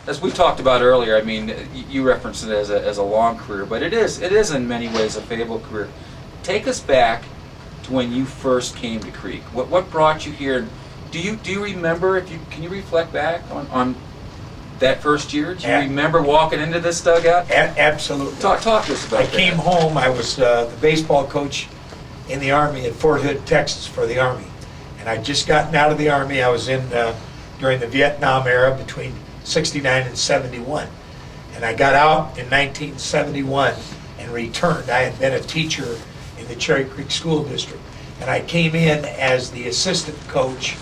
as we talked about earlier, I mean, you referenced it as a long career, but it is in many ways a fabled career. Take us back to when you first came to Creek. What brought you here? Do you remember? Can you reflect back on that first year? Do you remember walking into this dugout? Absolutely. Talk to us about I that. came home. I was the baseball coach in the Army at Fort Hood, Texas, for the Army, and I'd just gotten out of the Army. I was in during the Vietnam era between '69 and '71, and I got out in 1971 and returned. I had been a teacher in the Cherry Creek School District, and I came in as the assistant coach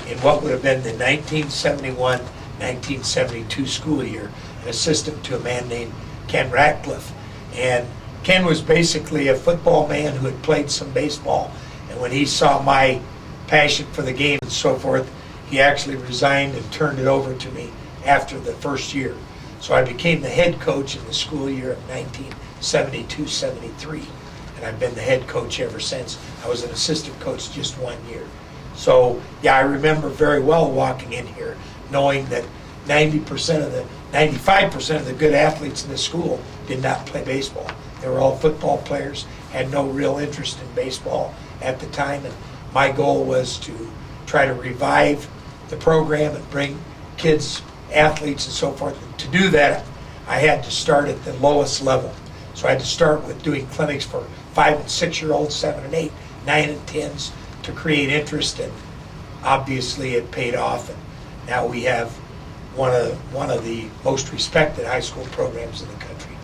in what would have been the 1971-1972 school year, an assistant to a man named Ken Ratcliffe. And Ken was basically a football man who had played some baseball, and when he saw my passion for the game and so forth, he actually resigned and turned it over to me after the first year. So I became the head coach in the school year of 1972-73, and I've been the head coach ever since. I was an assistant coach just 1 year. So yeah, I remember very well walking in here knowing that 95% of the good athletes in the school did not play baseball. They were all football players, had no real interest in baseball at the time, and my goal was to try to revive the program and bring kids, athletes and so forth. To do that, I had to start at the lowest level. So I had to start with doing clinics for 5 and 6 year olds, 7 and 8, 9 and 10s, to create interest, and obviously it paid off, and now we have one of the most respected high school programs in the country.